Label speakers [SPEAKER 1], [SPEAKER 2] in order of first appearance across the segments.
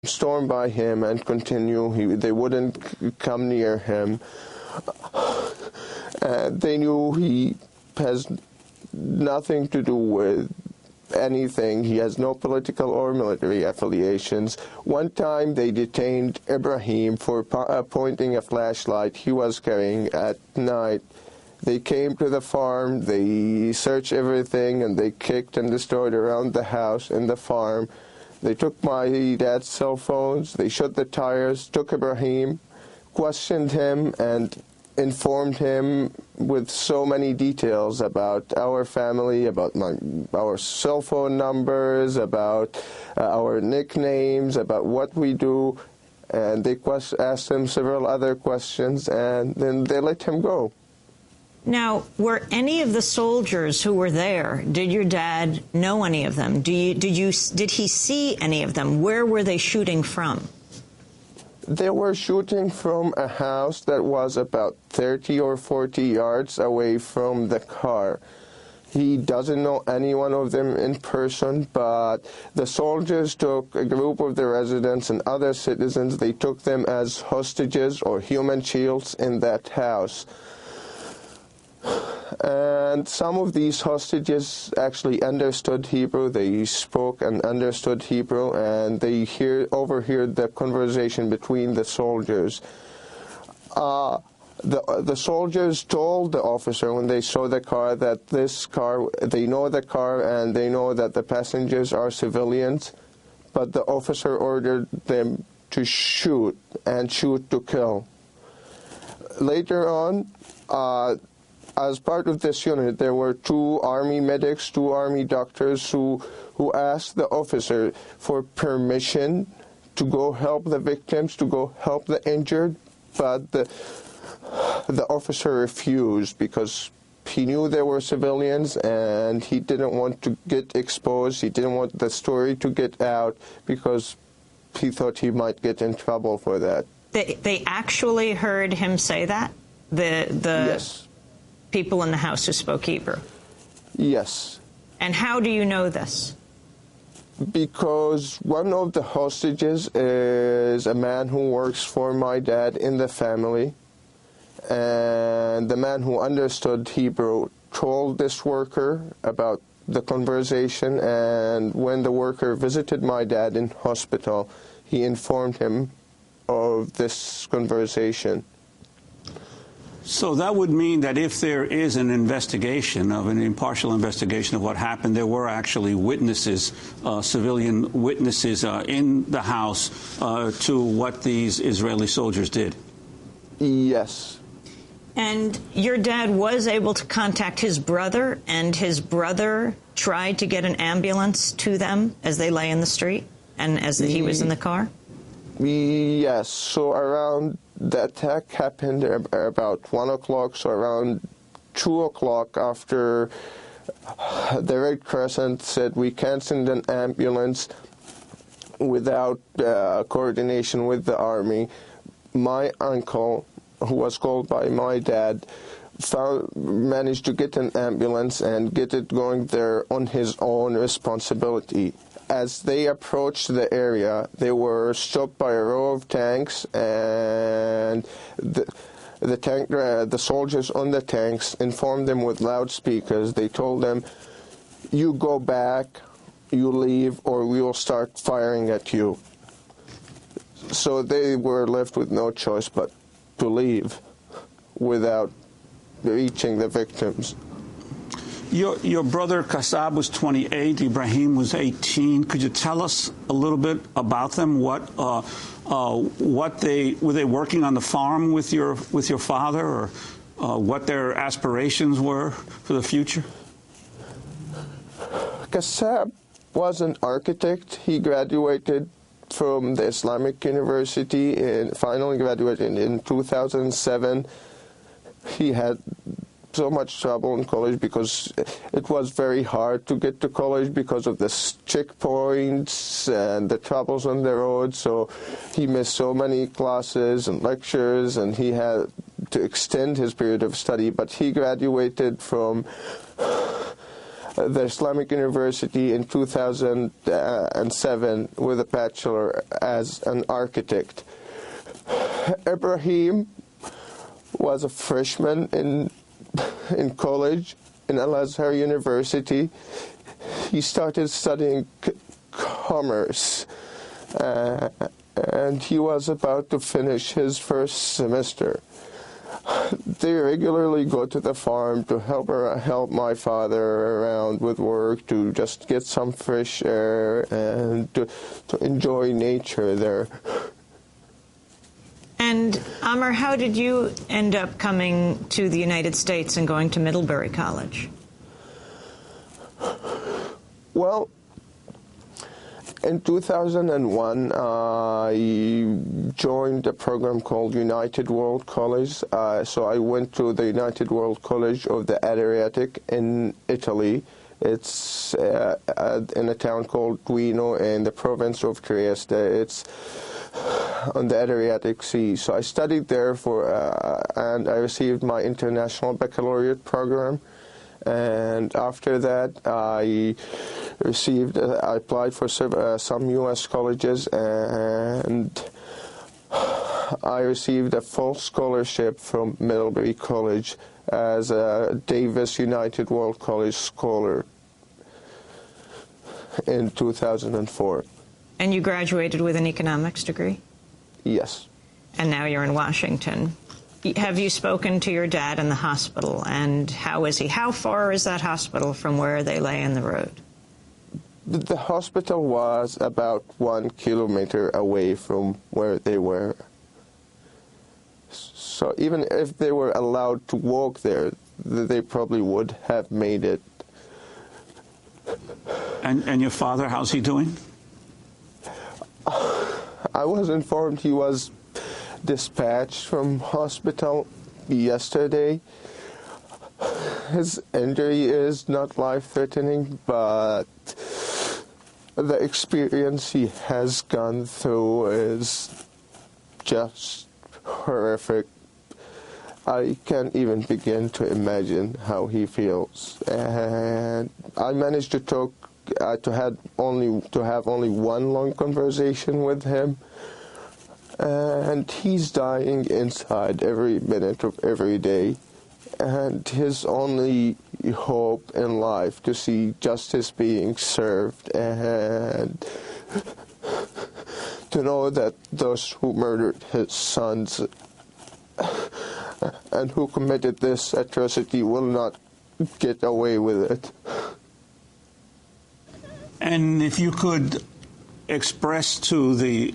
[SPEAKER 1] storm by him and continue. They wouldn't come near him. They knew he has nothing to do with anything. He has no political or military affiliations. One time they detained Ibrahim for pointing a flashlight he was carrying at night. They came to the farm, they searched everything, and they kicked and destroyed around the house and the farm. They took my dad's cell phones, they shot the tires, took Ibrahim, questioned him, and informed him with so many details about our family, about our cell phone numbers, about our nicknames, about what we do. And they asked him several other questions, and then they let him go.
[SPEAKER 2] Now, were any of the soldiers who were there, did your dad know any of them? Did he see any of them? Where were they shooting from?
[SPEAKER 1] They were shooting from a house that was about 30 or 40 yards away from the car. He doesn't know any one of them in person, but the soldiers took a group of the residents and other citizens. They took them as hostages or human shields in that house. And some of these hostages actually understood Hebrew. They spoke and understood Hebrew, and they overheard the conversation between the soldiers. The soldiers told the officer when they saw the car that this car, they know the car and they know that the passengers are civilians, but the officer ordered them to shoot and shoot to kill. Later on, as part of this unit, there were 2 army medics, 2 army doctors who asked the officer for permission to go help the victims, to go help the injured, but the officer refused because he knew they were civilians and he didn't want to get exposed. He didn't want the story to get out because he thought he might get in trouble for that.
[SPEAKER 2] They actually heard him say that?
[SPEAKER 1] Yes.
[SPEAKER 2] People in the house who spoke Hebrew?
[SPEAKER 1] Yes.
[SPEAKER 2] And how do you know this?
[SPEAKER 1] Because one of the hostages is a man who works for my dad in the family, and the man who understood Hebrew told this worker about the conversation, and when the worker visited my dad in hospital, he informed him of this conversation.
[SPEAKER 3] So that would mean that if there is an investigation, of an impartial investigation of what happened, there were actually witnesses, civilian witnesses in the house to what these Israeli soldiers did.
[SPEAKER 1] Yes.
[SPEAKER 2] And your dad was able to contact his brother, and his brother tried to get an ambulance to them as they lay in the street and as he was in the car?
[SPEAKER 1] Yes. So around the attack happened about 1 o'clock, so around 2 o'clock after the Red Crescent said we can't send an ambulance without coordination with the army, my uncle, who was called by my dad, managed to get an ambulance and get it going there on his own responsibility. As they approached the area, they were stopped by a row of tanks, and the soldiers on the tanks informed them with loudspeakers. They told them, "You go back, you leave, or we will start firing at you." So they were left with no choice but to leave without reaching the victims.
[SPEAKER 3] Your brother Kassab was 28, Ibrahim was 18. Could you tell us a little bit about them? Were they working on the farm with your father, or what their aspirations were for the future?
[SPEAKER 1] Kassab was an architect. He graduated from the Islamic University and finally graduated in 2007. He had so much trouble in college because it was very hard to get to college because of the checkpoints and the troubles on the road. So he missed so many classes and lectures, and he had to extend his period of study. But he graduated from the Islamic University in 2007 with a bachelor as an architect. Ibrahim was a freshman in college in Al-Azhar University. He started studying commerce, and he was about to finish his first semester. They regularly go to the farm to help my father around with work, to just get some fresh air and to enjoy nature there.
[SPEAKER 2] And Amer, how did you end up coming to the United States and going to Middlebury College?
[SPEAKER 1] Well, in 2001, I joined a program called United World College. So I went to the United World College of the Adriatic in Italy. It's in a town called Duino in the province of Trieste. It's on the Adriatic Sea. So I studied there and I received my international baccalaureate program. And after that, I applied for some U.S. colleges, and I received a full scholarship from Middlebury College as a Davis United World College scholar in 2004.
[SPEAKER 2] And you graduated with an economics degree?
[SPEAKER 1] Yes.
[SPEAKER 2] And now you're in Washington. Have you spoken to your dad in the hospital, and how is he? How far is that hospital from where they lay in the road?
[SPEAKER 1] The hospital was about 1 kilometer away from where they were. So even if they were allowed to walk there, they probably would have made it.
[SPEAKER 3] And your father, how's he doing?
[SPEAKER 1] I was informed he was dispatched from hospital yesterday. His injury is not life-threatening, but the experience he has gone through is just horrific. I can't even begin to imagine how he feels. And I managed to have only one long conversation with him. And he's dying inside every minute of every day. And his only hope in life to see justice being served and to know that those who murdered his sons and who committed this atrocity will not get away with it.
[SPEAKER 3] And if you could express to the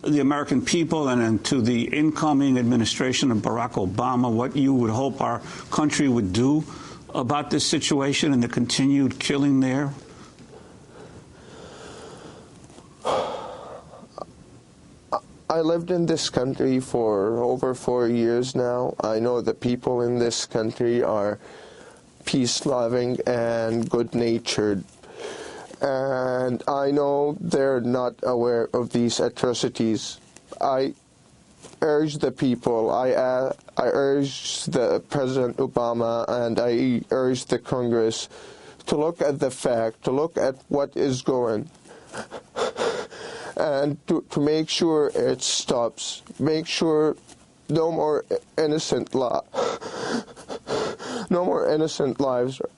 [SPEAKER 3] American people and to the incoming administration of Barack Obama what you would hope our country would do about this situation and the continued killing there?
[SPEAKER 1] I lived in this country for over 4 years now. I know the people in this country are peace-loving and good-natured. And I know they're not aware of these atrocities. I urge the people, I urge the President Obama, and I urge the Congress to look at the fact, to look at what is going, and to make sure it stops. Make sure no more innocent lives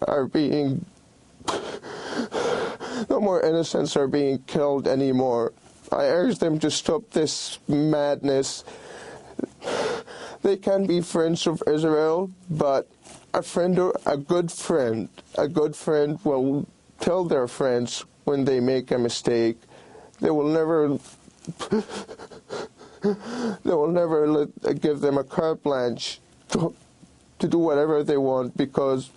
[SPEAKER 1] are being. No more innocents are being killed anymore. I urge them to stop this madness. They can be friends of Israel, but a good friend will tell their friends when they make a mistake. They will never give them a carte blanche to do whatever they want, because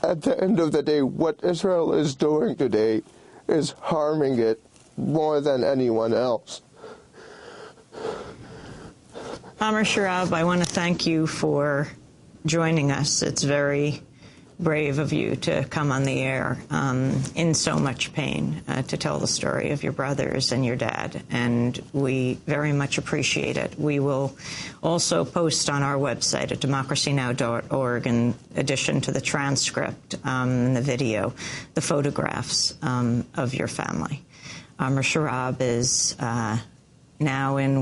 [SPEAKER 1] at the end of the day, what Israel is doing today is harming it more than anyone else.
[SPEAKER 2] Amer Shurrab, I want to thank you for joining us. It's very brave of you to come on the air in so much pain to tell the story of your brothers and your dad, and we very much appreciate it. We will also post on our website at democracynow.org, in addition to the transcript and the video, the photographs of your family. Amer Shurrab is now in